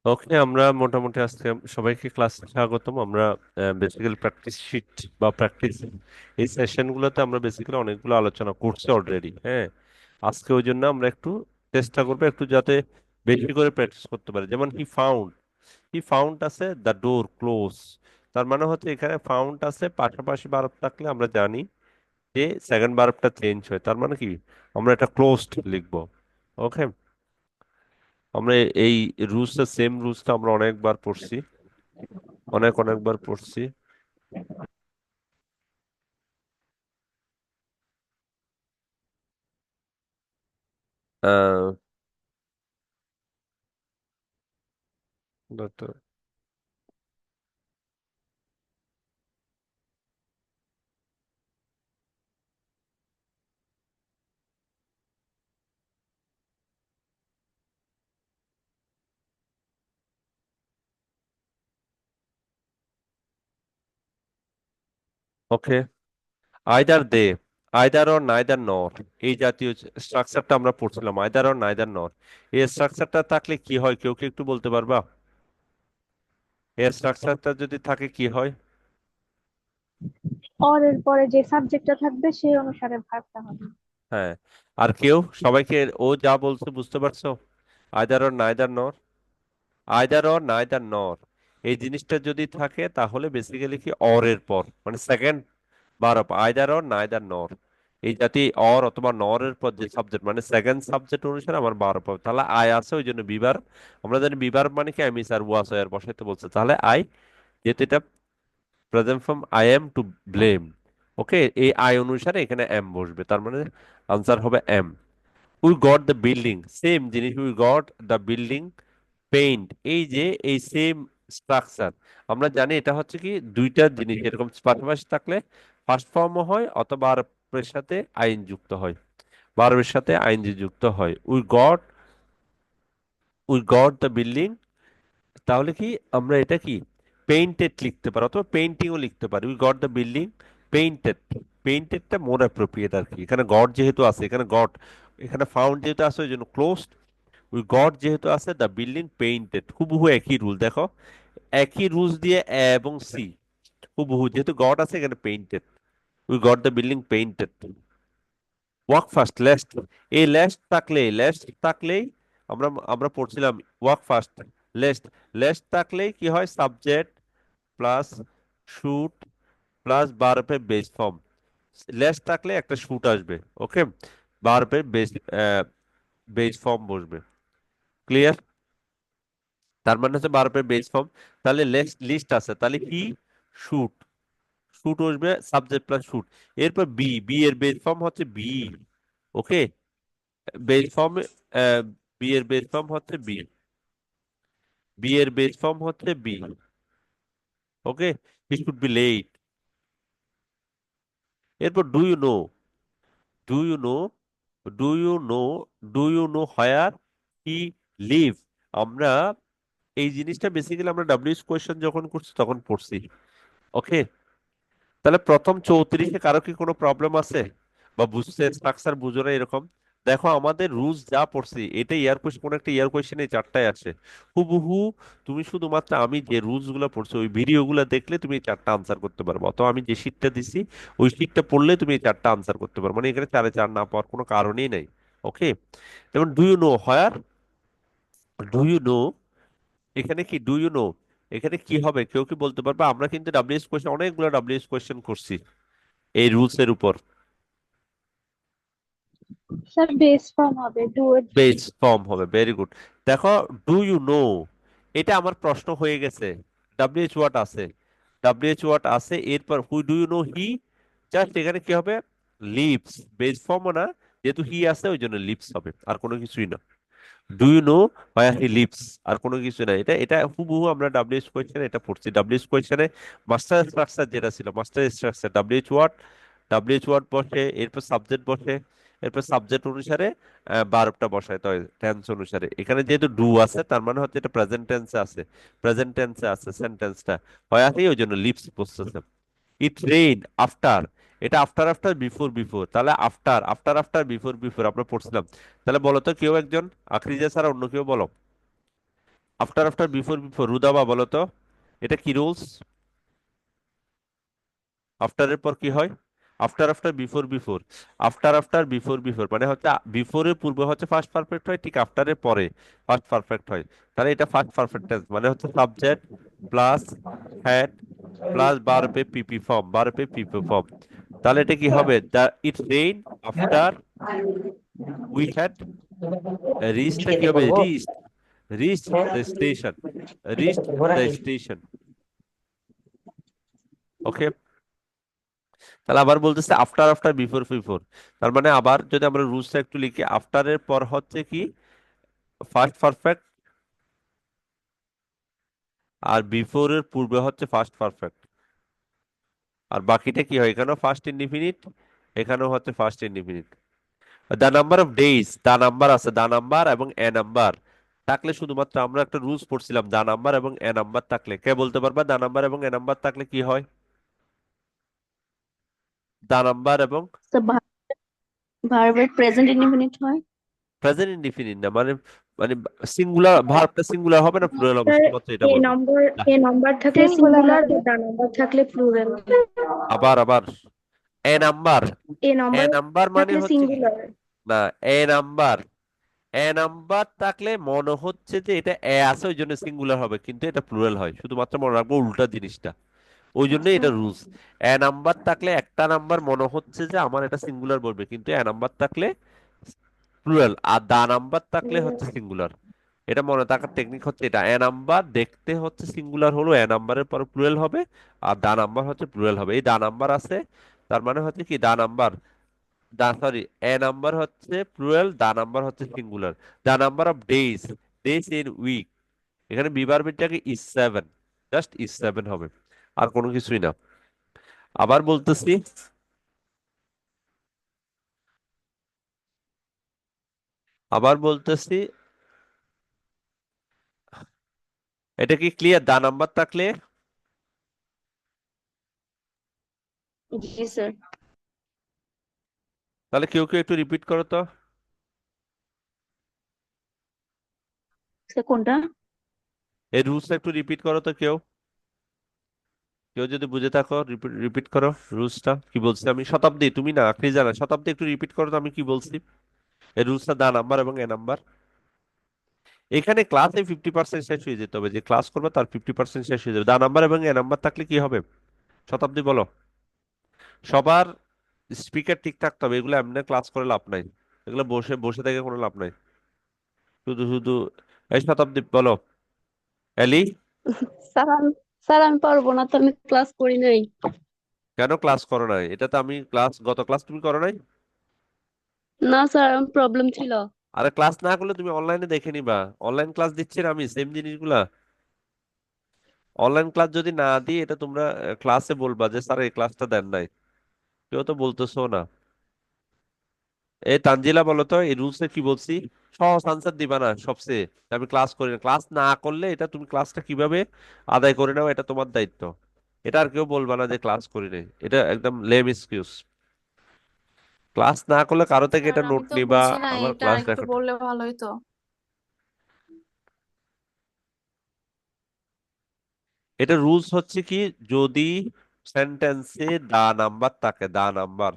ওকে, আমরা মোটামুটি আজকে সবাইকে ক্লাসে স্বাগতম। আমরা বেসিক্যালি প্র্যাকটিস শিট বা প্র্যাকটিস এই সেশনগুলোতে আমরা বেসিক্যালি অনেকগুলো আলোচনা করছি অলরেডি। হ্যাঁ, আজকে ওই জন্য আমরা একটু চেষ্টা করবো একটু যাতে বেশি করে প্র্যাকটিস করতে পারি। যেমন হি ফাউন্ড আছে দ্য ডোর ক্লোজ, তার মানে হচ্ছে এখানে ফাউন্ড আছে, পাশাপাশি ভার্ব থাকলে আমরা জানি যে সেকেন্ড ভার্বটা চেঞ্জ হয়, তার মানে কি আমরা এটা ক্লোজড লিখবো। ওকে, আমরা এই রুলসটা, সেম রুলসটা আমরা অনেকবার পড়ছি, অনেকবার পড়ছি। Okay, either they, either or neither nor, এই জাতীয় স্ট্রাকচারটা আমরা পড়ছিলাম, আইদার অর নাইদার নর। এই স্ট্রাকচারটা থাকলে কি হয়, কেউ কি একটু বলতে পারবা? এর স্ট্রাকচারটা যদি থাকে কি হয়? অর এর পরে যে সাবজেক্টটা থাকবে সেই অনুসারে ভার্বটা হবে। হ্যাঁ, আর কেউ, সবাইকে ও যা বলছে বুঝতে পারছো? আইদার অর নাইদার নর, আইদার অর নাইদার নর, এই জিনিসটা যদি থাকে তাহলে বেসিক্যালি কি অর এর পর মানে সেকেন্ড বারব আইদার অর নাইদার নর, এই জাতি অর অথবা নর এর পর যে সাবজেক্ট মানে সেকেন্ড সাবজেক্ট অনুসারে আমার বারব হবে। তাহলে আই আছে ওই জন্য বিবার, আমরা জানি বিবার মানে কি আমি স্যার ওয়াস আর বসাইতে বলছে, তাহলে আই, যেহেতু এটা present form I am to blame. Okay, এই আই অনুসারে এখানে এম বসবে, তার মানে আনসার হবে am. We got the building, same জিনিস, we got the building paint, এই যে এই সেম স্ট্রাকচার, আমরা জানি এটা হচ্ছে কি দুইটা জিনিস এরকম পাশাপাশি থাকলে ফার্স্ট ফর্মও হয় অথবা ভার্বের সাথে আইন যুক্ত হয়, ভার্বের সাথে আইনজি যুক্ত হয়। উই গট দ্য বিল্ডিং, তাহলে কি আমরা এটা কি পেইন্টেড লিখতে পারি অথবা পেইন্টিংও লিখতে পারি। We got the building painted, পেইন্টেডটা মোর অ্যাপ্রোপ্রিয়েট আর কি, এখানে গড যেহেতু আছে, এখানে গড, এখানে ফাউন্ড যেহেতু আছে ওই জন্য ক্লোজড। উই গট যেহেতু আছে, দ্য বিল্ডিং পেইন্টেড, হুবহু একই রুল দেখো, একই রুলস দিয়ে এ এবং সি হুবহু, যেহেতু গট আছে এখানে painted, we got the building painted. Walk fast least, এই লেস্ট থাকলেই আমরা আমরা পড়ছিলাম ওয়াক ফাস্ট লেস্ট, লেস্ট থাকলেই কি হয়, সাবজেক্ট প্লাস শুট প্লাস ভার্বের বেস ফর্ম, লেস্ট থাকলে একটা শুট আসবে। ওকে, ভার্বের বেস ফর্ম বসবে। ক্লিয়ার? তার মানে হচ্ছে ভার্বের বেস ফর্ম, তাহলে লিস্ট আছে, তাহলে কি শুট, শুট আসবে সাবজেক্ট প্লাস শুট। এরপর বি, বি এর বেস ফর্ম হচ্ছে be. Okay, base form, be এর বেস ফর্ম হচ্ছে বি, বি এর বেস ফর্ম হচ্ছে be. Okay, he should be late. এরপর do you know, do you know, do you know, do you know where he live, আমরা এই জিনিসটা basically আমরা WS question যখন করছি তখন পড়ছি। ওকে, তাহলে প্রথম 34-এ কারো কি কোনো প্রবলেম আছে বা বুঝছে স্ট্রাকচার বুঝো না এরকম? দেখো আমাদের রুলস যা পড়ছি এটা ইয়ার কোয়েশ্চেন, কোন একটা ইয়ার কোয়েশ্চেন এই চারটায় আসে হুবহু। তুমি শুধুমাত্র আমি যে রুলস গুলো পড়ছো ওই ভিডিও গুলো দেখলে তুমি এই চারটা আনসার করতে পারবে, অথবা আমি যে শীটটা দিছি ওই শীটটা পড়লে তুমি এই চারটা আনসার করতে পারবে, মানে এখানে চারে চার না পাওয়ার কোনো কারণই নাই। ওকে, যেমন do you know where, do you know, এখানে কি ডু ইউ নো, এখানে কি হবে কেউ কি বলতে পারবে? আমরা কিন্তু ডাব্লিউএস কোয়েশ্চেন অনেকগুলো ডাব্লিউএস কোয়েশ্চেন করছি এই রুলস এর উপর। স্যার বেস ফর্ম হবে ডু এর বেস জন্য। ফর্ম হবে, ভেরি গুড। দেখো, ডু ইউ নো, এটা আমার প্রশ্ন হয়ে গেছে, ডাব্লিউএইচ ওয়াট আছে, ডাব্লিউএইচ ওয়াট আছে, এরপর who do you know he, just এখানে কি হবে, লিভস, বেস ফর্মও না, যেহেতু হি আছে ওই জন্য লিভস হবে, আর কোনো কিছুই না। Do you know where he lives, আর কোনো কিছু না, এটা এটা হুবহু আমরা ডাব্লিউএইচ কোয়েশ্চেনে এটা পড়ছি। ডাব্লিউএইচ কোয়েশ্চেনে মাস্টার স্ট্রাকচার যেটা ছিল, master structure WH what, WH what বসে, এরপর সাবজেক্ট বসে, এরপর সাবজেক্ট অনুসারে ভার্বটা বসায়, তো টেন্স অনুসারে এখানে যেহেতু ডু আছে তার মানে হচ্ছে এটা প্রেজেন্ট টেন্সে আছে, প্রেজেন্ট টেন্সে আছে সেন্টেন্সটা, হয় আছে ওই জন্য লিভস বসতেছে। ইট রেইন আফটার, এটা আফটার আফটার বিফোর বিফোর, তাহলে after after after before before আমরা পড়ছিলাম। তাহলে বলো তো কেউ একজন, আখরিজা ছাড়া অন্য কেউ বলো, after after before before, Rudaba বলো তো এটা কি রুলস? আফটারের পর কি হয়? After after before before, after after before before মানে হচ্ছে বিফোরের পূর্বে হচ্ছে ফার্স্ট পারফেক্ট হয়, ঠিক আফটারের পরে ফার্স্ট পারফেক্ট হয়। তাহলে এটা ফার্স্ট পারফেক্ট টেন্স মানে হচ্ছে subject plus had plus verb এ পিপি ফর্ম, ভার্ব এ পিপি ফর্ম। তাহলে এটা কি হবে? The it rain after we had রিচটা কি হবে? Reach, reach the station, reach the station. Okay, তাহলে আবার বলতেছে আফটার আফটার বিফোর বিফোর, তার মানে আবার যদি আমরা রুলসটা একটু লিখি, আফটারের পর হচ্ছে কি ফার্স্ট পারফেক্ট, আর বিফোরের পূর্বে হচ্ছে ফার্স্ট পারফেক্ট। আর বাকিটা কি হয়? এখানেও ফার্স্ট ইনডিফিনিট, এখানেও হচ্ছে first indefinite. The number of days, the number আছে, দা নাম্বার এবং এ নাম্বার থাকলে শুধুমাত্র আমরা একটা রুলস পড়ছিলাম, দা নাম্বার এবং এ নাম্বার থাকলে, কে বলতে পারবা দা নাম্বার এবং এ নাম্বার থাকলে কি হয়? দা নাম্বার এবং তো ভার্বের প্রেজেন্ট ইনডিফিনিট হয়। প্রেজেন্ট ইনডিফিনিট না মানে, মানে সিঙ্গুলার ভার্বটা সিঙ্গুলার হবে না প্লুরাল হবে, স্যার, শুধুমাত্র এটা এ বলবো। নম্বর না, এ নম্বর থাকলে সিঙ্গুলার সিঙ্গুলার, হবে। আর দা নম্বর থাকলে প্লুরাল। আবার আবার এ নাম্বার, এ এ নম্বর নাম্বার মানে থাকলে হচ্ছে কি, সিঙ্গুলার। না এ নাম্বার, এ নাম্বার থাকলে মনে হচ্ছে যে এটা এ আছে ওই জন্য সিঙ্গুলার হবে, কিন্তু এটা প্লুরাল হয়, শুধুমাত্র মনে রাখবো উল্টা জিনিসটা। ওই জন্যই আচ্ছা। এটা রুলস। এ নাম্বার থাকলে একটা নাম্বার মনে হচ্ছে যে আমার এটা সিঙ্গুলার বলবে, কিন্তু এ নাম্বার থাকলে প্লুরাল, আর দা নাম্বার থাকলে হচ্ছে সিঙ্গুলার। এটা মনে থাকার টেকনিক হচ্ছে এটা, এ নাম্বার দেখতে হচ্ছে সিঙ্গুলার হলো, এ নাম্বারের পর প্লুরাল হবে, আর দা নাম্বার হচ্ছে প্লুরাল হবে। এই দা নাম্বার আছে, তার মানে হচ্ছে কি the number, the sorry, a number হচ্ছে প্লুরাল, দা নাম্বার হচ্ছে singular. The number of days, days in week, এখানে বিভার্বেরটাকে is seven, just is seven হবে, আর কোনো কিছুই না। আবার বলতেছি, আবার বলতেছি, এটা কি ক্লিয়ার? দা নাম্বার থাকলে, জি স্যার। তাহলে কেউ কেউ একটু রিপিট করো তো, স্যার কোনটা? এই রুলসটা একটু রিপিট করো তো কেউ, কেউ যদি বুঝে থাকো রিপিট রিপিট করো। রুলসটা কি বলছি আমি? শতাব্দী, তুমি না আপনি জানা, শতাব্দী একটু রিপিট করো তো আমি কি বলছি। এই রুলসটা দা নাম্বার এবং এ নাম্বার, এখানে ক্লাসে 50% শেষ হয়ে যেতে হবে, যে ক্লাস করবে তার 50% শেষ হয়ে যাবে। দা নাম্বার এবং এ নাম্বার থাকলে কি হবে? শতাব্দী বলো। সবার স্পিকার ঠিক থাকতে হবে, এগুলো এমনি ক্লাস করে লাভ নাই, এগুলো বসে বসে থেকে কোনো লাভ নাই, শুধু শুধু। এই শতাব্দী বলো। এলি, স্যার আমি পারবো না তো, আমি ক্লাস করি নাই। কেন ক্লাস করো নাই? এটা তো আমি ক্লাস, গত ক্লাস তুমি করো নাই? না স্যার, আমার প্রবলেম ছিল। আরে ক্লাস না করলে তুমি অনলাইনে দেখে নিবা, অনলাইন ক্লাস দিচ্ছি না আমি সেম জিনিসগুলা। অনলাইন ক্লাস যদি না দিই, এটা তোমরা ক্লাসে বলবা যে স্যার এই ক্লাসটা দেন নাই, কেউ তো বলতেছো না। এই তানজিলা বলো তো এই রুলসে কি বলছি? সহজ আনসার দিবা না সবচেয়ে, আমি ক্লাস করি না। ক্লাস না করলে এটা তুমি ক্লাসটা কিভাবে আদায় করে নাও, এটা তোমার দায়িত্ব। এটা আর কেউ বলবা না যে ক্লাস করি নাই, এটা একদম লেম এক্সকিউজ। ক্লাস না করলে কারো থেকে স্যার এটা আমি নোট তো নিবা, বুঝি না, আমার এটা ক্লাস একটু রেকর্ড। বললে ভালো হতো। এটা রুলস হচ্ছে কি, যদি সেন্টেন্সে দা নাম্বার থাকে, দা নাম্বার,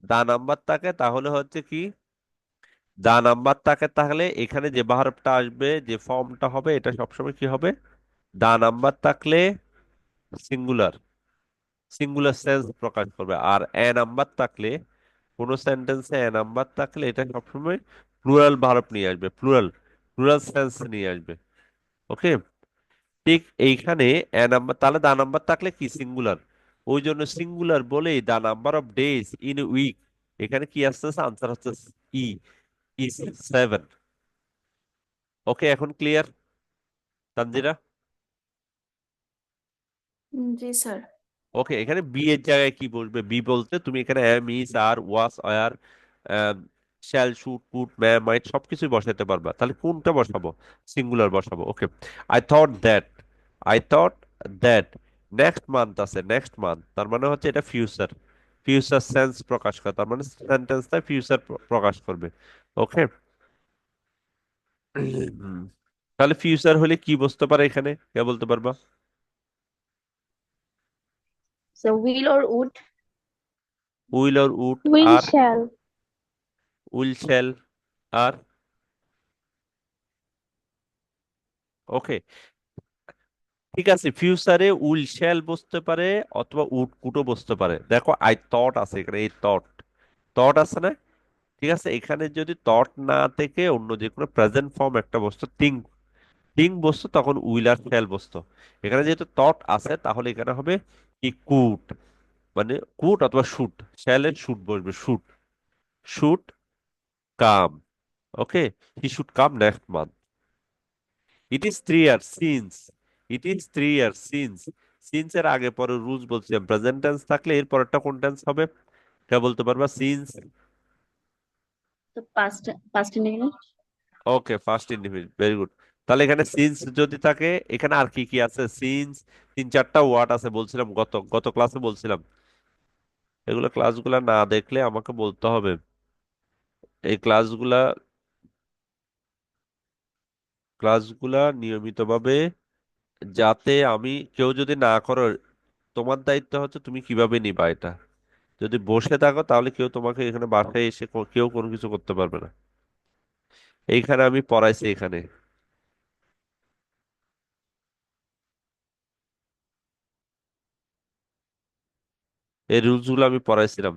দা নাম্বার থাকে তাহলে হচ্ছে কি, দা নাম্বার থাকে তাহলে এখানে যে ভার্বটা আসবে, যে ফর্মটা হবে, এটা সবসময় কি হবে? দা নাম্বার থাকলে সিঙ্গুলার, সিঙ্গুলার সেন্স প্রকাশ করবে। আর এ নাম্বার থাকলে, কোন সেন্টেন্সে এ নাম্বার থাকলে এটা সবসময় প্লুরাল ভার্ব নিয়ে আসবে, প্লুরাল, প্লুরাল সেন্স নিয়ে আসবে। ওকে, ঠিক এইখানে এ নাম্বার, তাহলে দা নাম্বার থাকলে কি সিঙ্গুলার, ওই জন্য সিঙ্গুলার বলেই the number of days in week, এখানে কি আসতেছে? আনসার হচ্ছে ই, ইজ সেভেন। ওকে, এখন ক্লিয়ার তানজিরা? জি স্যার। ওকে, এখানে বি এর জায়গায় কি বসবে? বি বলতে তুমি এখানে am, is, are, was, are, shall, should, could, may, might সবকিছুই বসাতে পারবা। তাহলে কোনটা বসাবো? সিঙ্গুলার বসাবো। Okay, I thought that, I thought that next month আছে, নেক্সট মান্থ তার মানে হচ্ছে এটা ফিউচার, ফিউচার সেন্স প্রকাশ করে, তার মানে সেন্টেন্সটা ফিউচার প্রকাশ করবে। ওকে, তাহলে ফিউচার হলে কি বসতে পারে এখানে, কে বলতে পারবা? So will or would? Will or would, will আর শ্যাল। উইল শ্যাল, আর ওকে, ঠিক আছে। ফিউচারে উইল শ্যাল বসতে পারে অথবা উড কুডও বসতে পারে। দেখো আই থট আছে এখানে, এই থট, থট আছে না? ঠিক আছে, এখানে যদি থট না থেকে অন্য যে কোনো প্রেজেন্ট ফর্ম একটা বস্তু থিঙ্ক, থিঙ্ক বস্তু, তখন উইল আর শ্যাল বস্তু। এখানে যেহেতু থট আছে তাহলে এখানে হবে কি কুড, মানে কুড অথবা শুড, শ্যালের শুড বসবে, should, should come. Okay, he should come next month. It is 3 years since, it is 3 years since, since এর আগে পরে রুলস বলছিলাম, প্রেজেন্ট টেন্স থাকলে এর পরেরটা কোন টেন্স হবে, কে বলতে পারবা? সিন্স। So past indefinite. ওকে, ফার্স্ট ইনডিফিনিট, ভেরি গুড। তাহলে এখানে সিন্স যদি থাকে, এখানে আর কি কি আছে? সিন্স, 3-4টা ওয়ার্ড আছে বলছিলাম, গত গত ক্লাসে বলছিলাম। এগুলো ক্লাসগুলা না দেখলে আমাকে বলতে হবে। এই ক্লাসগুলা নিয়মিতভাবে, যাতে আমি, কেউ যদি না করো, তোমার দায়িত্ব হচ্ছে তুমি কিভাবে নিবা এটা। যদি বসে থাকো তাহলে কেউ তোমাকে এখানে বাসায় এসে কেউ কোনো কিছু করতে পারবে না। এইখানে আমি পড়াইছি, এখানে এই রুলস গুলো আমি পড়াইছিলাম।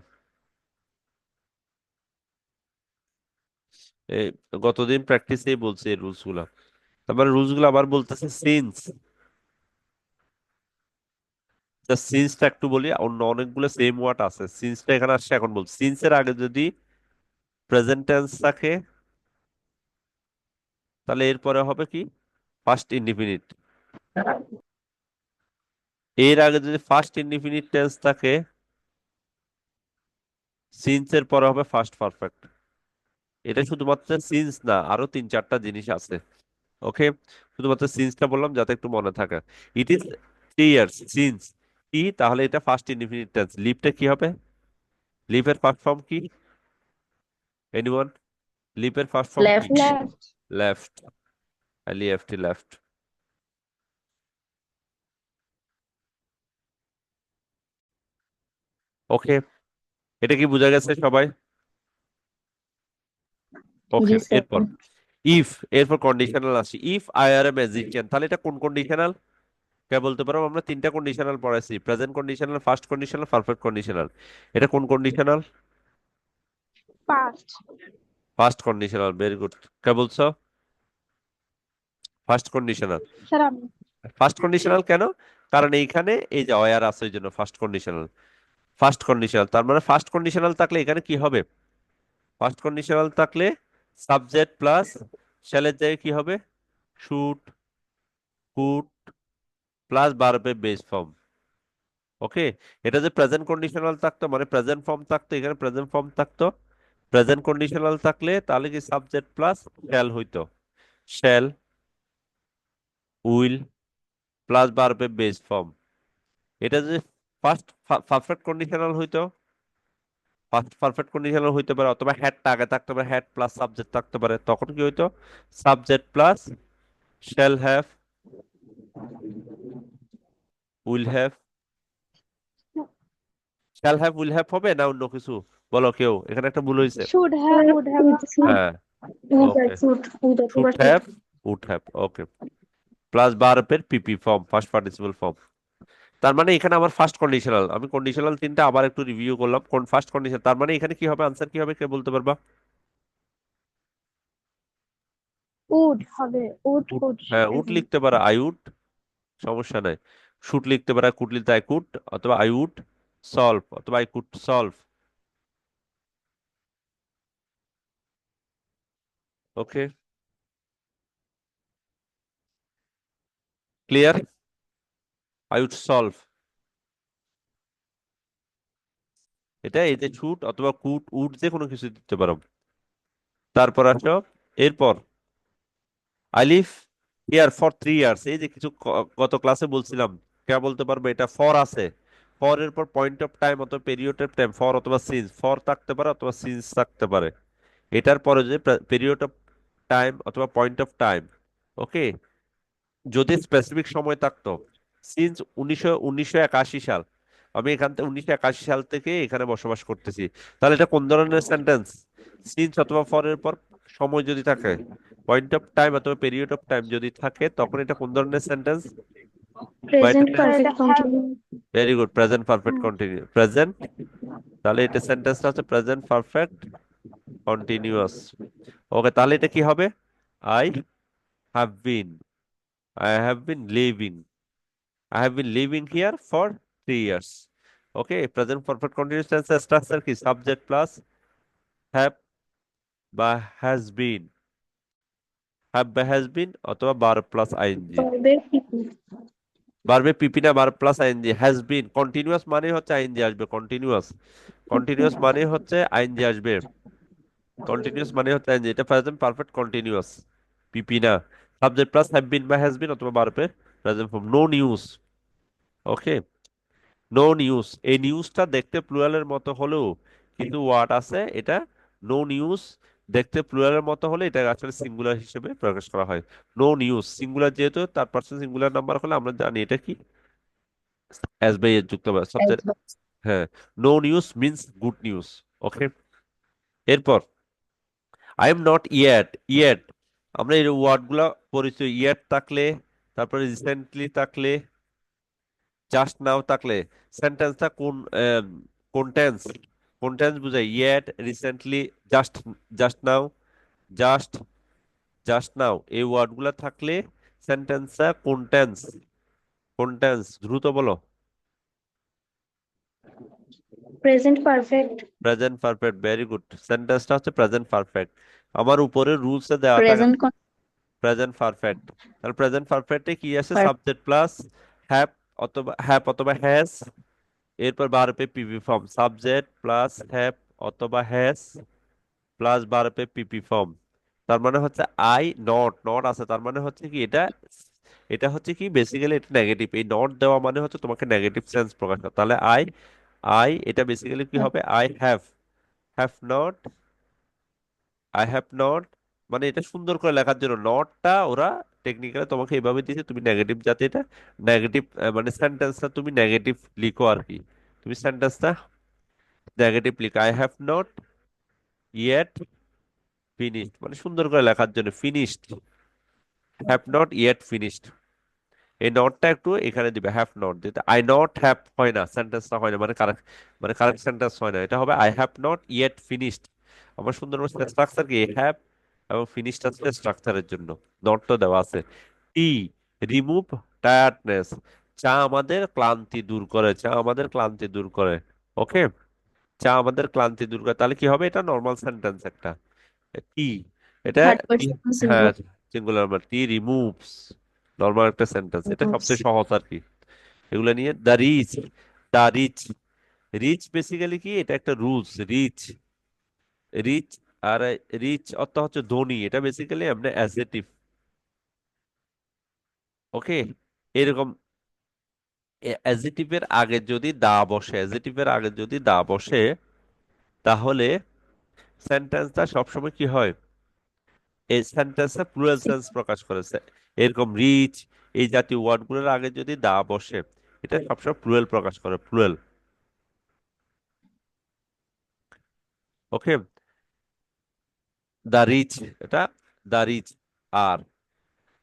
এই গতদিন প্র্যাকটিসেই বলছি এই রুলস গুলা। তারপরে রুলস গুলো আবার বলতেছে সিন্স, সিন্সটা একটু বলি, অন্য অনেকগুলো সেম ওয়ার্ড আছে, সিন্সটা এখানে আসছে এখন বলছি। সিন্সের আগে যদি প্রেজেন্ট টেন্স থাকে তাহলে এরপরে হবে কি? First indefinite. এর আগে যদি ফার্স্ট ইনডিফিনিট টেন্স থাকে, সিন্সের পরে হবে ফার্স্ট পারফেক্ট। এটা শুধুমাত্র সিন্স না, আরো 3-4টা জিনিস আছে। ওকে, শুধুমাত্র সিন্সটা বললাম যাতে একটু মনে থাকে। ইট ইজ 3 ইয়ার্স সিন্স, কি তাহলে এটা ফার্স্ট ইনডিফিনিট টেন্স। লিভটা কি হবে? লিভের ফার্স্ট ফর্ম কি? এনিওয়ান? লিভের ফার্স্ট ফর্ম কি? Left. Left. Left, left, left. Okay, এটা কি বোঝা গেছে সবাই? Okay, Yes, sir. এরপর ইফ, এরপর কন্ডিশনাল আসি। If I are a magician, তাহলে এটা কোন কন্ডিশনাল, কে বলতে পারো? আমরা 3টা কন্ডিশনাল পড়াইছি, present conditional, first conditional, perfect conditional. এটা কোন conditional? Past. First conditional, very good. কে বলছো? First conditional. স্যার আমি। ফার্স্ট কন্ডিশনাল কেন? কারণ এইখানে এই যে অয়ার আছে, এই জন্য ফার্স্ট কন্ডিশনাল। ফার্স্ট কন্ডিশনাল তার মানে ফার্স্ট কন্ডিশনাল থাকলে এখানে কি হবে? ফার্স্ট কন্ডিশনাল থাকলে সাবজেক্ট প্লাস শ্যালের জায়গায় কি হবে? শুড, কুড প্লাস ভার্বের বেস ফর্ম। ওকে, এটা যে প্রেজেন্ট কন্ডিশনাল থাকতো, মানে প্রেজেন্ট ফর্ম থাকতো, এখানে প্রেজেন্ট ফর্ম থাকতো। প্রেজেন্ট কন্ডিশনাল থাকলে তাহলে কি সাবজেক্ট প্লাস শ্যাল হইতো, শ্যাল, উইল প্লাস ভার্বের বেস ফর্ম। এটা যদি ফার্স্ট পারফেক্ট কন্ডিশনাল হইতো, ফার্স্ট পারফেক্ট কন্ডিশনাল হইতে পারে, অথবা হ্যাডটা আগে থাকতে পারে, হ্যাড প্লাস সাবজেক্ট থাকতে পারে, তখন কি হইতো? Subject plus shall have, will have. Shall have, will have হবে না অন্য কিছু? বলো কেউ, এখানে একটা ভুল হয়েছে। শুড হ্যাভ, উড হ্যাভ হবে। হ্যাঁ, okay, should have, would have, okay, plus ভার্বের PP form, first participle form. তার মানে এখানে আমার ফার্স্ট কন্ডিশনাল, আমি কন্ডিশনাল 3টা আবার একটু রিভিউ করলাম। কোন ফার্স্ট কন্ডিশন, তার মানে এখানে কি হবে, আনসার কি হবে, কে বলতে পারবা? উড হবে, উড উড, কুড। হ্যাঁ উড লিখতে পারো, আই উড, সমস্যা নাই। শুড লিখতে পারো, কুড লিখতে আই কুড, অথবা আই উড সলভ, অথবা I could solve. Okay, clear? I would solve, এটা এই যে শুড অথবা কুড উড যে কোনো কিছু দিতে পারো। তারপর আসো, এরপর I live here for 3 years, এই যে কিছু গত ক্লাসে বলছিলাম, কে বলতে পারবে এটা? ফর আছে, ফর এর পর পয়েন্ট অফ টাইম অথবা পিরিয়ড অফ টাইম, ফর অথবা সিন্স, ফর থাকতে পারে অথবা সিন্স থাকতে পারে। এটার পরে যে পিরিয়ড অফ টাইম অথবা পয়েন্ট অফ টাইম, ওকে, যদি স্পেসিফিক সময় থাকতো, সিন্স 1981 সাল, আমি এখান থেকে 1981 সাল থেকে এখানে বসবাস করতেছি, তাহলে এটা কোন ধরনের সেন্টেন্স? সিন্স অথবা ফরের পর সময় যদি থাকে, পয়েন্ট অফ টাইম অথবা পিরিয়ড অফ টাইম যদি থাকে, তখন এটা কোন ধরনের সেন্টেন্স? বা এটা প্রেজেন্ট স্যার এটা perfect have. Continue. Very good, present perfect continue, present. তাহলে এটা সেন্টেন্সটা হচ্ছে প্রেজেন্ট পারফেক্ট কন্টিনিউয়াস। ওকে, তাহলে এটা কি হবে? I have been, I have been living, I have been living here for 3 years. Okay, present perfect continuous tense structure কি? Subject plus have বা has been, have বা has been অথবা verb plus ing। ভার্বের পিপি। ভার্বে পিপি না verb plus ing। has been continuous মানে হচ্ছে ing আসবে, continuous, continuous মানে হচ্ছে ing আসবে, continuous মানে হচ্ছে ing, এটা present perfect continuous, পিপি না। Subject plus have been বা has been অথবা verb এর present form। No news। ওকে, নো নিউজ, এই নিউজটা দেখতে প্লুরালের মতো হলেও কিন্তু ওয়ার্ড আছে এটা নো নিউজ, দেখতে প্লুরালের মতো হলে এটা আসলে সিঙ্গুলার হিসেবে প্রকাশ করা হয়। নো নিউজ সিঙ্গুলার, যেহেতু তার পার্সন সিঙ্গুলার নাম্বার হলে আমরা জানি এটা কি, এস বাই এর যুক্ত হবে সবচেয়ে। হ্যাঁ, no news means good news. Okay, এরপর I am not yet, yet, আমরা এই ওয়ার্ড গুলা পরিচয়, ইয়েট থাকলে, তারপরে রিসেন্টলি থাকলে, জাস্ট নাও থাকলে, সেন্টেন্সটা কোন কোন টেন্স, কোন টেন্স বুঝায়? Yet, recently, just, just now, just, just now, এই ওয়ার্ডগুলো থাকলে সেন্টেন্সটা কোন টেন্স? কোন টেন্স? দ্রুত বলো। Present perfect. Present perfect, very good, সেন্টেন্সটা হচ্ছে প্রেজেন্ট পারফেক্ট। আমার উপরে রুলসে দেওয়া থাকে প্রেজেন্ট প্রেজেন্ট পারফেক্ট। তাহলে প্রেজেন্ট পারফেক্টে কি আছে? পারফেক্ট। সাবজেক্ট প্লাস হ্যাভ অথবা হ্যাজ, এরপর ভার্বে PP form, subject plus have অথবা হ্যাজ প্লাস ভার্বে পিপি ফর্ম। তার মানে হচ্ছে আই নট, নট আছে, তার মানে হচ্ছে কি এটা, এটা হচ্ছে কি বেসিক্যালি এটা নেগেটিভ, এই নট দেওয়া মানে হচ্ছে তোমাকে নেগেটিভ সেন্স প্রকাশ করে। তাহলে আই, আই এটা বেসিক্যালি কি হবে? I have, have not, I have not, মানে এটা সুন্দর করে লেখার জন্য নটটা ওরা টেকনিক্যালি তোমাকে এইভাবে দিয়েছে, তুমি নেগেটিভ যাতে এটা নেগেটিভ, মানে সেন্টেন্সটা তুমি নেগেটিভ লিখো আর কি, তুমি সেন্টেন্সটা নেগেটিভ লিখো। I have not yet finished, মানে সুন্দর করে লেখার জন্য finished, have not yet finished, এই নটটা একটু এখানে দিবে, হ্যাভ নট দিতে। আই নট হ্যাভ হয় না, সেন্টেন্সটা হয় না, মানে কারেক্ট, মানে কারেক্ট সেন্টেন্স হয় না, এটা হবে I have not yet finished. আমার সুন্দর স্ট্রাকচার কি? হ্যাভ এবং ফিনিশড আছে স্ট্রাকচারের জন্য, নট তো দেওয়া আছে। টি, রিমুভ টায়ার্ডনেস, চা আমাদের ক্লান্তি দূর করে, চা আমাদের ক্লান্তি দূর করে। ওকে, চা আমাদের ক্লান্তি দূর করে, তাহলে কি হবে? এটা নর্মাল সেন্টেন্স একটা। টি, এটা থার্ড টি, পারসন হ্যাঁ সিঙ্গুলার। সিঙ্গুলার, মানে টি রিমুভস, নর্মাল একটা সেন্টেন্স, এটা সবচেয়ে সহজ আর কি এগুলা নিয়ে। The rich, the rich, rich basically কি? এটা একটা রুলস, রিচ, রিচ, আর রিচ অর্থ হচ্ছে ধনী, এটা বেসিক্যালি আমরা অ্যাডজেক্টিভ। ওকে, এরকম অ্যাডজেক্টিভের আগে যদি দা বসে, অ্যাডজেক্টিভের আগে যদি দা বসে, তাহলে সেন্টেন্সটা সবসময় কি হয়? এই সেন্টেন্সে প্লুরাল সেন্স প্রকাশ করেছে। এরকম রিচ, এই জাতীয় ওয়ার্ডগুলোর আগে যদি দা বসে, এটা সবসময় প্লুরাল প্রকাশ করে, প্লুরাল। ওকে, দা রিচ, এটা the rich are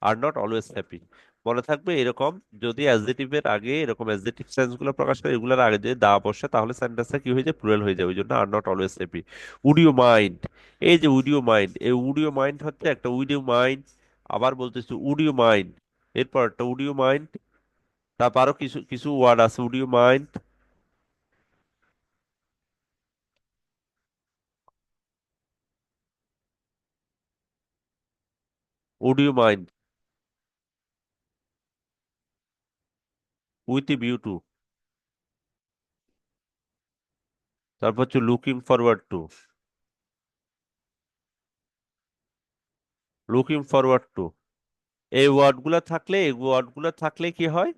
are not always happy, মনে থাকবে এরকম, যদি অ্যাডজেক্টিভের আগে এরকম অ্যাডজেক্টিভ সেন্স গুলো প্রকাশ করে, এগুলোর আগে যদি দা বসে, তাহলে সেন্টেন্সটা কি হয়ে যায়? প্লুরাল হয়ে যায়, ওই জন্য are not always happy. Would you mind, এই যে উড ইউ মাইন্ড, এই উড ইউ মাইন্ড হচ্ছে একটা, উড ইউ মাইন্ড, আবার বলতেছি উড ইউ মাইন্ড, এরপর একটা উড ইউ মাইন্ড, তারপর আরো কিছু কিছু ওয়ার্ড আছে, would you mind, would you mind with view to, তারপর হচ্ছে looking forward to, looking forward to, এই ওয়ার্ডগুলো থাকলে, এই ওয়ার্ডগুলো থাকলে কি হয়?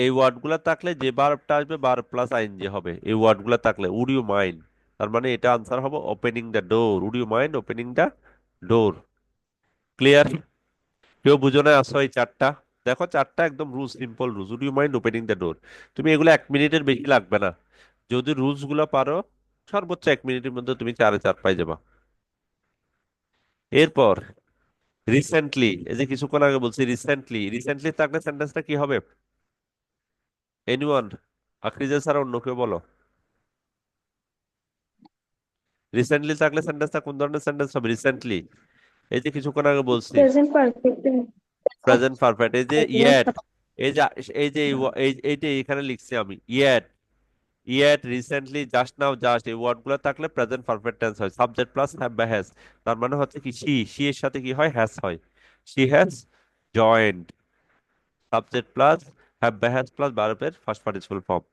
এই ওয়ার্ডগুলো থাকলে যে ভার্বটা আসবে ভার্ব প্লাস আইএনজি হবে, এই ওয়ার্ডগুলো থাকলে। উড ইউ মাইন্ড, তার মানে এটা আনসার হবে opening the door, would you mind opening the door. Clear? কেউ বুঝো না আসো এই চারটা? দেখো চারটা একদম rule, simple rules. Would you mind opening the door? তুমি এগুলো 1 মিনিটের বেশি লাগবে না। যদি রুলস গুলো পারো, সর্বোচ্চ 1 মিনিটের মধ্যে তুমি চারে চার পাই যাবা। এরপর রিসেন্টলি, এই যে কিছুক্ষণ আগে বলছি রিসেন্টলি, রিসেন্টলি থাকলে সেন্টেন্সটা কি হবে? এনিওয়ান? আখরিজা ছাড়া অন্য কেউ বলো। রিসেন্টলি থাকলে সেন্টেন্সটা কোন ধরনের সেন্টেন্স হবে? রিসেন্টলি, এই যে কিছুক্ষণ আগে বলছি প্রেজেন্ট পারফেক্ট। Present perfect. এই যে ইয়েট, এই যে এইটা এখানে লিখছি আমি yet. Yet, recently, just now, just, এই ওয়ার্ড গুলো থাকলে প্রেজেন্ট পারফেক্ট টেন্স হয়। সাবজেক্ট প্লাস হ্যাভ বা হ্যাজ। তার মানে হচ্ছে কি শি এর সাথে কি হয়? হ্যাজ হয়। She has joint. Subject plus have বা হ্যাজ প্লাস ভার্বের first participle form.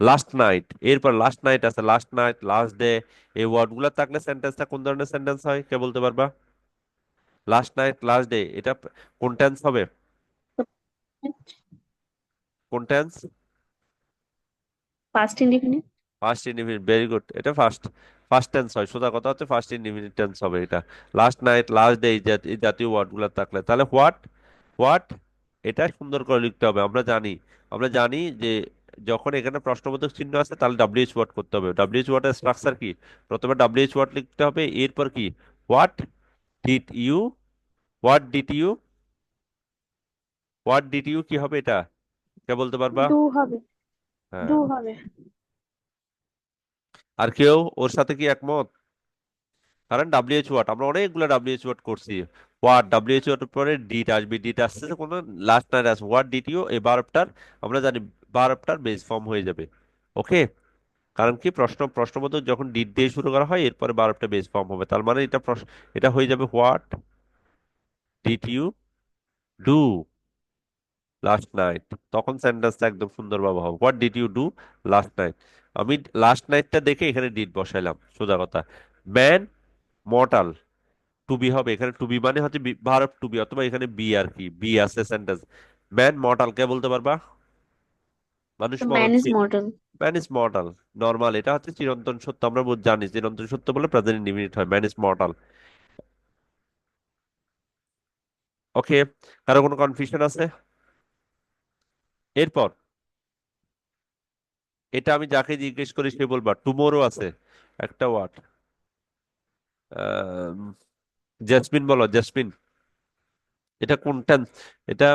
Last night, এরপর লাস্ট নাইট আছে, লাস্ট নাইট, লাস্ট ডে, এই ওয়ার্ড গুলো থাকলে সেন্টেন্সটা কোন ধরনের সেন্টেন্স হয় কে বলতে পারবা? লাস্ট নাইট, লাস্ট ডে, এটা কোন টেন্স হবে? কোন tense? Past indefinite. First indefinite, very good. এটা ফার্স্ট ফার্স্ট টেন্স হয়। সোজা কথা হচ্ছে ফার্স্ট ইনডিফিনিট টেন্স হবে এটা। লাস্ট নাইট, লাস্ট ডে, এই জাতীয় ওয়ার্ড গুলো থাকলে তাহলে হোয়াট, হোয়াট, এটা সুন্দর করে লিখতে হবে। আমরা জানি যে যখন এখানে প্রশ্নবোধক চিহ্ন আছে তাহলে ডাব্লিউএইচ ওয়ার্ড করতে হবে। ডাব্লিউএইচ ওয়ার্ডের স্ট্রাকচার কি? প্রথমে ডাব্লিউএইচ ওয়ার্ড লিখতে হবে, এরপর কি? What did you, what did you, what did you কি হবে এটা? কে বলতে পারবা? ডু হবে। হ্যাঁ। ডু হবে। আর কেউ ওর সাথে কি একমত? কারণ ডাব্লিউএইচ ওয়ার্ড আমরা অনেকগুলো ডাব্লিউএইচ ওয়ার্ড করছি। হোয়াট, ডাব্লিউএইচ ওয়ার্ড পরে ডিড আসবে, ডিড আসছে যে কোনো লাস্ট না আসবে। হোয়াট ডিড ইউ, এই ভার্বটার আমরা জানি ভার্বটার বেস ফর্ম হয়ে যাবে। ওকে? কারণ কি প্রশ্নবোধক যখন ডিড দিয়ে শুরু করা হয় এরপরে ভার্বটা বেস ফর্ম হবে। তার মানে এটা হয়ে যাবে what did you do last night. তখন সেন্টেন্সটা একদম সুন্দরভাবে হবে, what did you do last night. আমি লাস্ট নাইটটা দেখে এখানে ডিড বসাইলাম, সোজা কথা। ম্যান মর্টাল, টু বি হবে এখানে। টু বি মানে হচ্ছে ভার্ব টু বি, অথবা এখানে বি আর কি, বি আছে সেন্টেন্স। ম্যান মর্টাল কে বলতে পারবা? মানুষ The man is মরণশীল। mortal. Man is mortal, normal, এটা হচ্ছে চিরন্তন সত্য। আমরা জানি চিরন্তন সত্য বলে প্রেজেন্ট ইনডিফিনিট হয়, ম্যান ইজ মর্টাল। ওকে? কারো কোনো কনফিউশন আছে? এরপর এটা আমি যাকে জিজ্ঞেস করি সে বলবা টুমোরো আছে একটা ওয়ার্ড। জেসমিন বলো, জেসমিন, এটা কোন টেন্স? এটা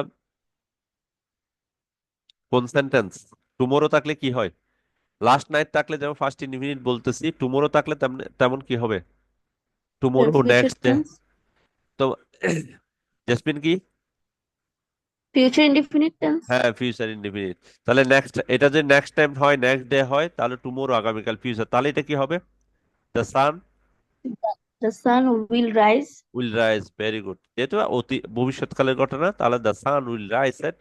কোন সেন্টেন্স? টুমোরো থাকলে কি হয়? লাস্ট নাইট থাকলে যেমন ফার্স্ট ইনডিফিনিট বলতেছি, টুমোরো থাকলে তেমন তেমন কি হবে? The tomorrow, future next day. tense. তো জেসমিন কি? Future indefinite tense. হ্যাঁ, ফিউচার ইনডিফিনিট। তাহলে নেক্সট, এটা যদি নেক্সট টাইম হয়, নেক্সট ডে হয়, তাহলে টুমোরো আগামীকাল, ফিউচার, তাহলে এটা কি হবে? The sun The sun will rise. Will rise, very good. যেহেতু ভবিষ্যৎকালের ঘটনা, তাহলে the sun will rise at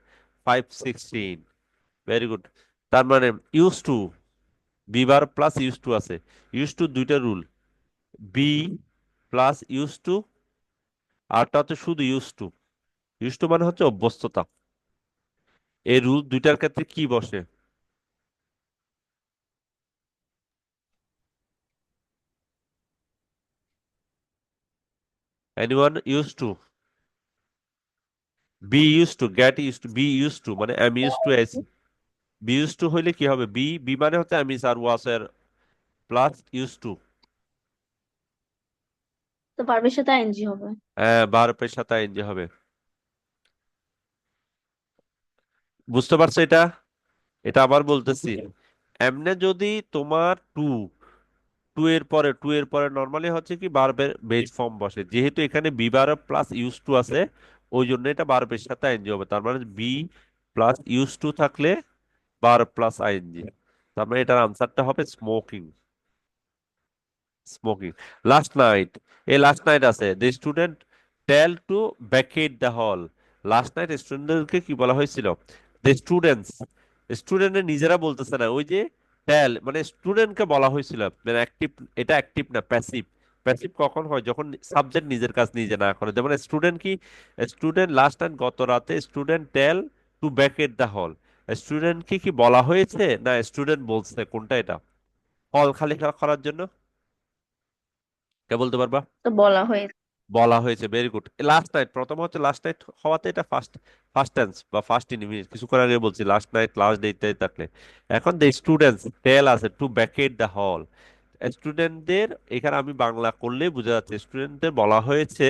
5:16, very good. তার মানে use to, Bieber plus use two আছে। ইউজ টু দুইটা rule, B plus use to, আরটা হচ্ছে শুধু ইউজ টু। ইউজ টু মানে হচ্ছে অভ্যস্ততা। এই রুল দুইটার ক্ষেত্রে কি বসে? Anyone use to? Be use to, get use to, be use to মানে am use to AC. Be use to হইলে কি হবে? বি বি মানে হচ্ছে এম ইস আর ওয়াস এর প্লাস ইউজ টু। তো ভার্বের সাথে আইএনজি হবে। ভার্বের সাথে আইএনজি হবে। বুঝতে পারছো এটা? এটা আবার বলতেছি, এমনে যদি তোমার টু এর পরে নর্মালি হচ্ছে কি ভার্বের বেস ফর্ম বসে, যেহেতু এখানে be verb plus use two আছে, ওই জন্য এটা ভার্বের সাথে আইএনজি হবে। তার মানে বি প্লাস ইউজ টু থাকলে ভার্ব প্লাস আইএনজি। তার মানে এটার আনসারটা হবে স্মোকিং, স্মোকিং। লাস্ট নাইট, এই লাস্ট নাইট আছে, the student tell to vacate the hall. Last night স্টুডেন্টদেরকে কি বলা হয়েছিল? দ্য স্টুডেন্টস, স্টুডেন্টের নিজেরা বলতেছে না, ওই যে টেল মানে স্টুডেন্টকে বলা হয়েছিল। মানে অ্যাক্টিভ, এটা অ্যাক্টিভ না, প্যাসিভ। প্যাসিভ কখন হয়? যখন সাবজেক্ট নিজের কাজ নিজে না করে। যেমন স্টুডেন্ট কি, স্টুডেন্ট লাস্ট নাইট গত রাতে, student tell to vacate the hall. স্টুডেন্টকে কি বলা হয়েছে না স্টুডেন্ট বলছে? কোনটা এটা? হল খালি করার জন্য কে বলতে পারবা? তো বলা হয়েছে। বলা হয়েছে, ভেরি গুড। লাস্ট নাইট, প্রথম হচ্ছে লাস্ট নাইট হওয়াতে এটা ফার্স্ট ফার্স্ট টেন্স বা ফার্স্ট ইনডিফিনিট, কিছুক্ষণ আগে বলছি লাস্ট নাইট, লাস্ট ডে ইত্যাদি থাকলে। এখন দ্য স্টুডেন্টস টেল আছে টু ভ্যাকেট দ্য হল। স্টুডেন্টদের, এখানে আমি বাংলা করলেই বোঝা যাচ্ছে স্টুডেন্টদের বলা হয়েছে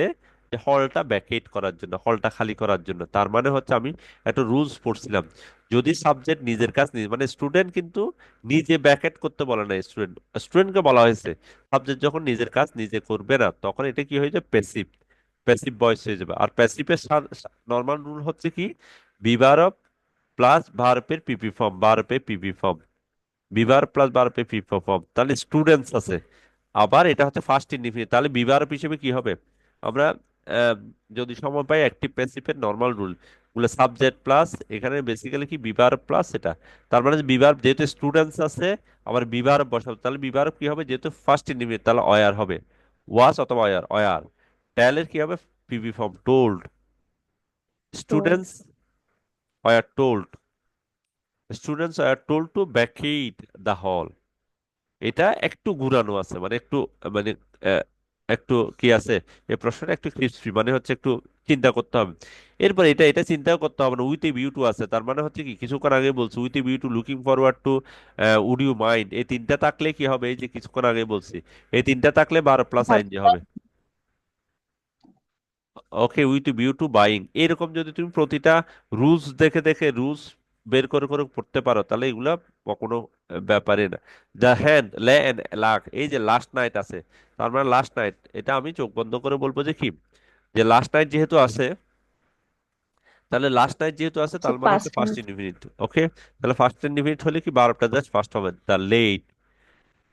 যে হলটা ভ্যাকেট করার জন্য, হলটা খালি করার জন্য। তার মানে হচ্ছে আমি একটা রুলস পড়ছিলাম, যদি সাবজেক্ট নিজের কাজ নিজে, মানে স্টুডেন্ট কিন্তু নিজে ভ্যাকেট করতে বলে না, স্টুডেন্টকে বলা হয়েছে সাবজেক্ট যখন নিজের কাজ নিজে করবে না তখন এটা কি হয়ে যাবে, প্যাসিভ, প্যাসিভ ভয়েস হয়ে যাবে। আর প্যাসিভের নর্মাল রুল হচ্ছে কি, বিভার প্লাস ভার্বের পিপি ফর্ম, ভার্বে পিপি ফর্ম, বিভার প্লাস ভার্বে পিপি ফর্ম। তাহলে স্টুডেন্টস আছে, আবার এটা হচ্ছে ফার্স্ট ইনডিফিনিট, তাহলে বিভার হিসেবে কি হবে, আমরা আহ, যদি সময় পাই অ্যাক্টিভ প্যাসিভের নর্মাল রুল গুলো, সাবজেক্ট প্লাস এখানে বেসিক্যালি কি বিভার প্লাস এটা, তার মানে বিভার যেহেতু স্টুডেন্টস আছে আবার বিভার বসাবো, তাহলে বিভার কি হবে, যেহেতু ফার্স্ট ইনডিফিনিট তাহলে অয়ার হবে, ওয়াস অথবা অয়ার, অয়ার। টেলের কি হবে, পিপি ফর্ম, টোল্ড। তো students were told, students were told to vacate the hall. এটা একটু ঘুরানো আছে, মানে একটু, মানে আহ, একটু কি আছে, এই প্রশ্নটা একটু ক্রিস্পি, মানে হচ্ছে একটু চিন্তা করতে হবে। এরপর এটা এটা চিন্তাও করতে হবে না, উইথ এ ভিউ টু আছে, তার মানে হচ্ছে কি কিছুক্ষণ আগে বলছি with a view to, looking forward to, would you mind, এই তিনটা থাকলে কি হবে, এই যে কিছুক্ষণ আগে বলছি এই তিনটা থাকলে বার প্লাস ভার্ব। আইন যে হবে। ওকে, উইথ ভিউ টু বাইং, এরকম যদি তুমি প্রতিটা রুলস দেখে দেখে রুলস বের করে করে পড়তে পারো তাহলে এগুলা কোনো ব্যাপারে না। দ্য হ্যান্ড লে এন্ড লাক, এই যে লাস্ট নাইট আছে, তার মানে লাস্ট নাইট, এটা আমি চোখ বন্ধ করে বলবো যে কি, যে লাস্ট নাইট যেহেতু আছে, তাহলে লাস্ট নাইট যেহেতু আছে সে তার মানে হচ্ছে past first tense. Indefinite. Okay, তাহলে ফার্স্ট ইনডিফিনিট হলে কি বারোটা জাস্ট ফার্স্ট হবে, the laid,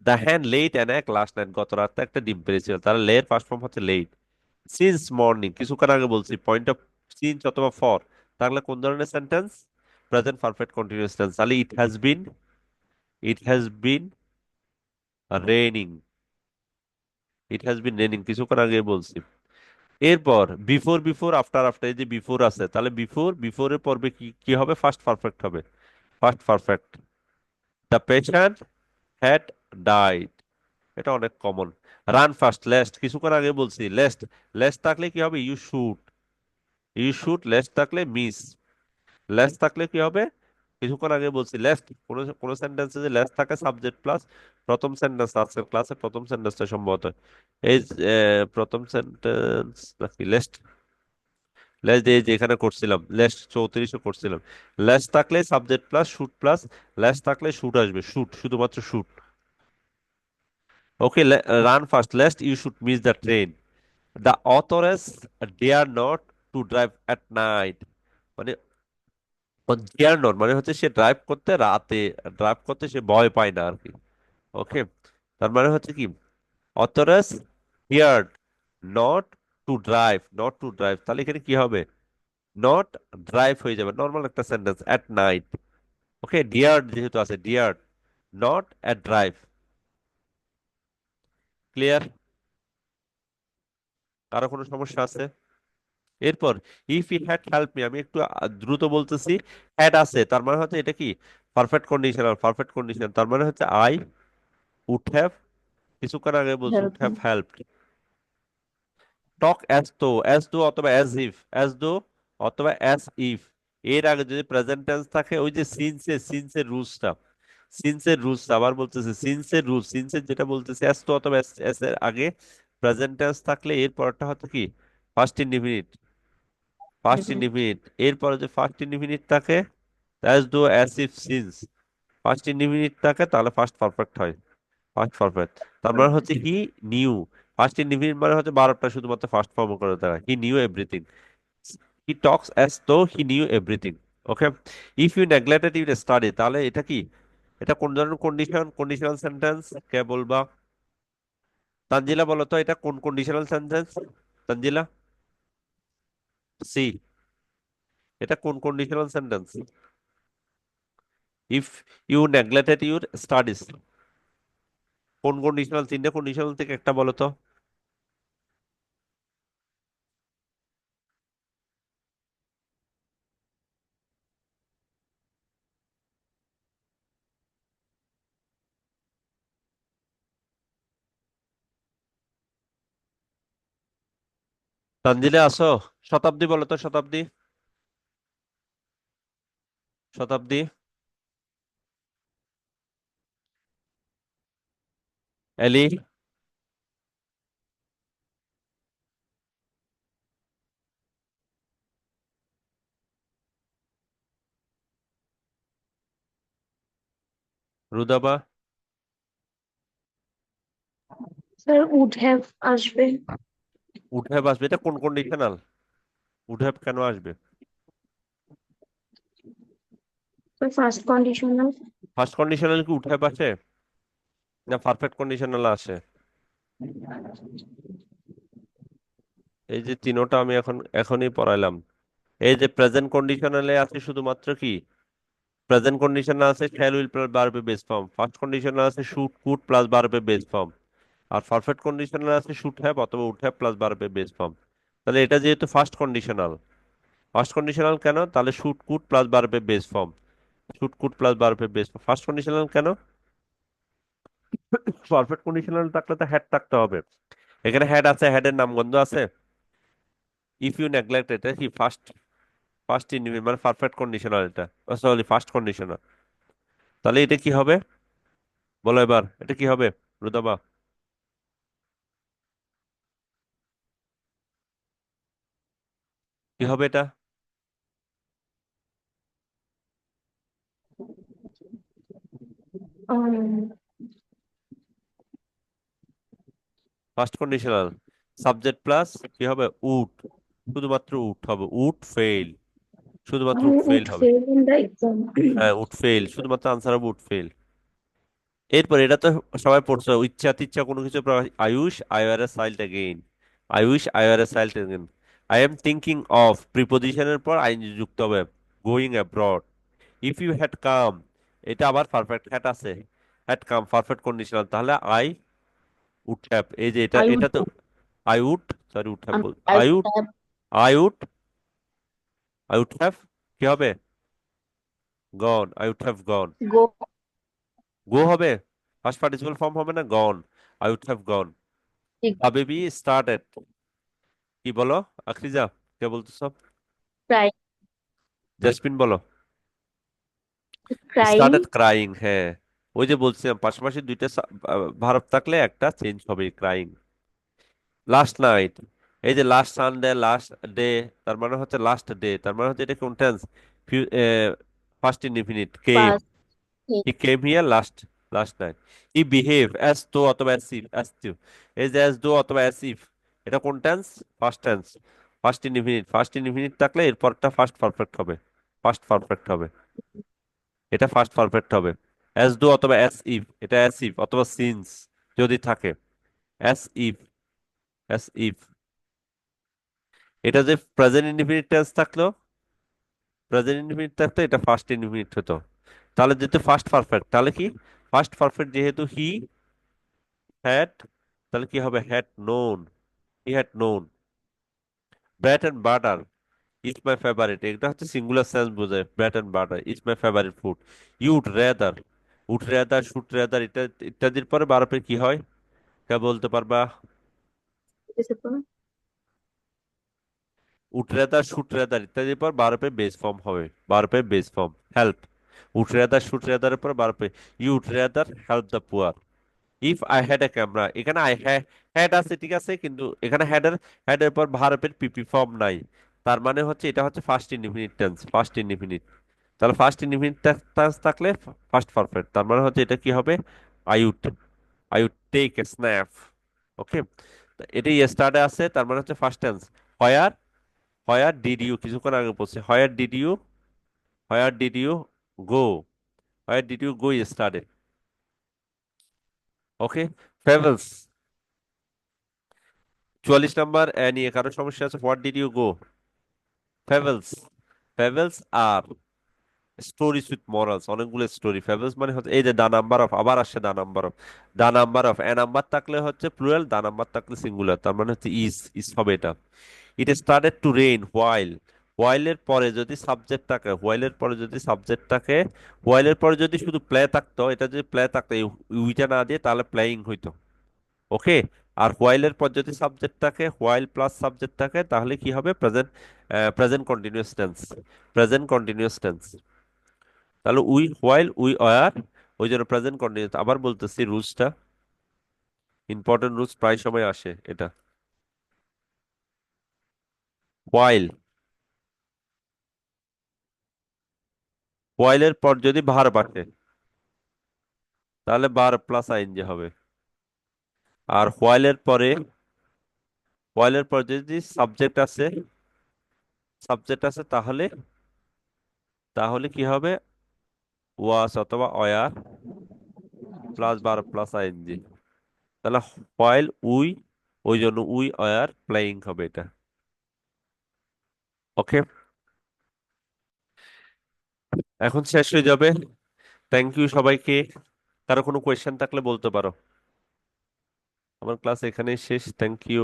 the hen laid an egg last night, গত রাতে একটা ডিম পেড়েছিল, তাহলে লের ফার্স্ট ফর্ম হচ্ছে লেট। সিন্স মর্নিং, কিছুক্ষণ আগে বলছি পয়েন্ট অফ সিন্স অথবা ফর, তাহলে কোন ধরনের sentence, present perfect continuous tense, তাহলে it has been raining, it has been raining কিছুক্ষণ আগে বলছি। এরপর বিফোর বিফোর আফটার আফটার, এই যে বিফোর আছে তাহলে বিফোর বিফোরের পর্বে কি কি হবে, ফার্স্ট পারফেক্ট হবে, first perfect. The patient had died, এটা অনেক কমন। রান ফার্স্ট লেস্ট, কিছুক্ষণ আগে বলছি লেস্ট, লেস্ট থাকলে কি হবে, ইউ শুড লেস্ট থাকলে মিস, লেস থাকলে কি হবে, কিছুক্ষণ আগে বলছি লেস্ট, কোন কোন সেন্টেন্সে যে লেস থাকে সাবজেক্ট প্লাস প্রথম সেন্টেন্স, আজকের ক্লাসে প্রথম সেন্টেন্সটা সম্ভবত এই প্রথম সেন্টেন্স নাকি লেস্ট, লেস্ট এই যে এখানে করছিলাম লেস্ট 34 করছিলাম, লেস থাকলে subject plus should plus, lest থাকলে শুট আসবে, শুট, শুধুমাত্র should. Okay, run fast lest you should miss the train. The authoress dare not to drive at night, মানে ডিয়ার নট মানে হচ্ছে সে ড্রাইভ করতে রাতে, ড্রাইভ করতে সে ভয় পায় না আর কি। ওকে, তার মানে হচ্ছে কি, অথরাস ডিয়ার নট টু ড্রাইভ, তাহলে এখানে কি হবে, নট ড্রাইভ হয়ে যাবে, নর্মাল একটা sentence, at night. Okay, dare যেহেতু আছে, dare not at drive. Clear? কারো কোনো সমস্যা আছে? এরপর if he had help me, আমি একটু দ্রুত বলতেছি, হ্যাড আছে তার মানে হচ্ছে এটা কি পারফেক্ট কন্ডিশন, আর পারফেক্ট কন্ডিশন তার মানে হচ্ছে আই উড হ্যাভ, কিছুক্ষণ আগে বলছি would help have me. Helped. Talk as though অথবা অ্যাজ ইফ, এর আগে যদি প্রেজেন্ট টেন্স থাকে ওই যে সিন্সের রুলসটা আবার বলতেছে, সিন্সের যেটা বলতেছে অ্যাজ তো অথবা অ্যাজ এর আগে প্রেজেন্ট টেন্স থাকলে এর পরটা হচ্ছে কি ফার্স্ট ইনডিফিনিট, ফার্স্ট ইনডিফিনিট। এরপরে যে ফার্স্ট ইনডিফিনিট থাকে as though as if since, first indefinite থাকে তাহলে ফার্স্ট পারফেক্ট হয়, ফার্স্ট পারফেক্ট। তার মানে হচ্ছে হি নিউ, ফার্স্ট ইনডিফিনিট মানে হচ্ছে বারোটা শুধুমাত্র ফার্স্ট ফর্ম করে দেওয়া, he knew everything, he talks as though he knew everything. Okay, if you neglected your study, তাহলে এটা কি, এটা কোন ধরনের কন্ডিশনাল সেন্টেন্স, কে বলবা, তানজিলা বলো তো এটা কোন কন্ডিশনাল সেন্টেন্স, তানজিলা, সি, এটা কোন conditional sentence, if you neglected your studies, কোন কন্ডিশনাল, তিনটে কন্ডিশনাল থেকে একটা বলো তো। তানজিলে আসো? শতাব্দী বলো তো, শতাব্দী। শতাব্দী। এলি। রুদাবা। স্যার উড হ্যাভ আসবে। উড হ্যাভ আসবে, এটা কোন কন্ডিশনাল? উড হ্যাভ কেন আসবে? First conditional. ফার্স্ট কন্ডিশনাল কি উড হ্যাভ আসে, না পারফেক্ট কন্ডিশনাল আসে? এই যে তিনোটা আমি এখনই পড়াইলাম। এই যে প্রেজেন্ট কন্ডিশনালে আছে শুধুমাত্র কি, প্রেজেন্ট কন্ডিশনাল আছে shall will plus verb base form, first conditional আছে should could plus verb base form, আর পারফেক্ট কন্ডিশনাল আছে শুড হ্যাভ অথবা would have plus verb base form. তাহলে এটা যেহেতু ফার্স্ট কন্ডিশনাল, ফার্স্ট কন্ডিশনাল কেন তাহলে should could plus verb base form, should could plus verb base form first conditional কেন? Perfect conditional থাকলে তো হ্যাড থাকতে হবে। এখানে হ্যাড আছে, হ্যাডের নামগন্ধ আছে। ইফ ইউ নেগলেক্ট, এটা কি ফার্স্ট, ফার্স্ট ইন্ডিভিজুয়াল মানে পারফেক্ট কন্ডিশনাল, এটা সরি ফার্স্ট কন্ডিশনাল। তাহলে এটা কি হবে বলো এবার, এটা কি হবে রুদাবা? কি হবে এটা? ফার্স্ট কন্ডিশনাল সাবজেক্ট প্লাস কি হবে, উড, শুধুমাত্র উড হবে, উড ফেল, শুধুমাত্র উড ফেল উড হবে। Fail in the exam. হ্যাঁ উড ফেল, শুধুমাত্র আনসার হবে উড ফেল। এরপর এটা তো সবাই পড়ছো, ইচ্ছা তিচ্ছা কোনো কিছু I wish I were a child again, I wish I were a child again. I am thinking of, প্রিপোজিশনের পর আইএনজি যুক্ত হবে, going abroad. If you had come, এটা আবার পারফেক্ট, হ্যাড আছে, হ্যাড কাম পারফেক্ট কন্ডিশনাল, তাহলে I would have, এই যে এটা আই উড এটা তো I would, sorry would have বল, I I would would, have I would, I would have কি হবে, gone, I would have gone. Go. Go হবে, ফার্স্ট পার্টিসিপল ফর্ম হবে না, gone, I would have gone. ঠিক। The baby started, কি বলো আখরিজা, কে বলতেছো? ক্রাই জাসমিন বলো। ক্রাইং। স্টার্টেড ক্রাইং, হ্যাঁ। ওই যে বলছিলাম পাশাপাশি দুইটা ভার্ব থাকলে একটা চেঞ্জ হবে, ক্রাইং। লাস্ট নাইট, এই যে লাস্ট সানডে, লাস্ট ডে, তার মানে হচ্ছে লাস্ট ডে, তার মানে হচ্ছে এটা কোন tense, first indefinite, came, past. He came here last, last night. He behave as though অথবা অ্যাজ ইফ, অ্যাজ টু, এই যে অ্যাজ দো অথবা অ্যাজ ইফ, এটা কোন tense, first tense, first indefinite, first indefinite থাকলে এরপরটা ফার্স্ট পারফেক্ট হবে, first perfect হবে, এটা ফার্স্ট পারফেক্ট হবে। অ্যাজ দো অথবা অ্যাজ ইফ, এটা অ্যাজ ইফ অথবা সিন্স যদি থাকে, অ্যাজ ইফ, অ্যাজ ইফ। এটা যে প্রেজেন্ট ইনডিফিনিট টেন্স থাকলো, প্রেজেন্ট ইনডিফিনিট থাকতো এটা ফার্স্ট ইনডিফিনিট হতো। তাহলে যেহেতু ফার্স্ট পারফেক্ট, তাহলে কি ফার্স্ট পারফেক্ট যেহেতু হি হ্যাড, তাহলে কি হবে, had known, he had known. Bread and butter is my favourite, এটা হচ্ছে সিঙ্গুলার সেন্স বোঝায়, bread and butter is my favourite food. You'd rather, would rather, should rather, ইত্যাদির পরে বারপের কি হয়, কে বলতে পারবা? উড রেদার, শুড রেদার ইত্যাদির পর বারপের বেস ফর্ম হবে, বারপের base form help. Would rather, should রেদারের পর বারপে, you would rather help the poor. If I had a camera, এখানে আই হ্যাড আছে ঠিক আছে, কিন্তু এখানে হেডের পর ভার্বের পিপি ফর্ম নাই, তার মানে হচ্ছে এটা হচ্ছে first indefinite tense, first indefinite. তাহলে ফার্স্ট ইনডিফিনিট টেন্স থাকলে ফার্স্ট পারফেক্ট, তার মানে হচ্ছে এটা কি হবে, I would, I would take a snap. Okay, এটা ইয়েস্টারডে আছে, তার মানে হচ্ছে first tense. Where, where did you, কিছুক্ষণ আগে বলছি, where did you, where did you go, where did you go yesterday. Okay, fables, 44 number নিয়ে কারো সমস্যা আছে, হোয়াট ডিড ইউ গো, ফেভেলস, ফেভেলস আর স্টোরিজ উইথ মরালস, অনেকগুলো স্টোরি, ফেভেলস মানে হচ্ছে এই যে দা নাম্বার অফ, আবার আসছে the number of, the number of, a number থাকলে হচ্ছে প্লুরাল, দা নাম্বার থাকলে সিঙ্গুলার, তার মানে হচ্ছে ইজ, ইজ হবে এটা। It started to rain while, হোয়াইলের পরে যদি সাবজেক্ট থাকে, হোয়াইলের পরে যদি সাবজেক্ট থাকে, হোয়াইলের পরে যদি শুধু প্লে থাকতো, এটা যদি প্লে থাকতো, উইটা না দিয়ে তাহলে প্লেয়িং হইতো। ওকে। আর হোয়াইলের পর যদি সাবজেক্ট থাকে, হোয়াইল প্লাস সাবজেক্ট থাকে, তাহলে কি হবে? Present, present continuous tense, present continuous tense. তাহলে উই, হোয়াইল, উই আর, ওই জন্য প্রেজেন্ট কন্টিনিউয়াস। আবার বলতেছি রুলসটা, ইম্পর্টেন্ট রুলস, প্রায় সময় আসে এটা। হোয়াইল, হোয়াইলের পর যদি ভার্ব আসে তাহলে ভার্ব প্লাস আইএনজি হবে। আর হোয়াইলের পর যদি সাবজেক্ট আছে তাহলে তাহলে কি হবে? ওয়াস অথবা were plus verb plus ING. তাহলে হোয়াইল উই, ওই জন্য উই অয়ার প্লেয়িং হবে এটা। ওকে, এখন শেষ হয়ে যাবে। থ্যাংক ইউ সবাইকে। কারো কোনো কোয়েশ্চেন থাকলে বলতে পারো। আমার ক্লাস এখানেই শেষ। Thank you.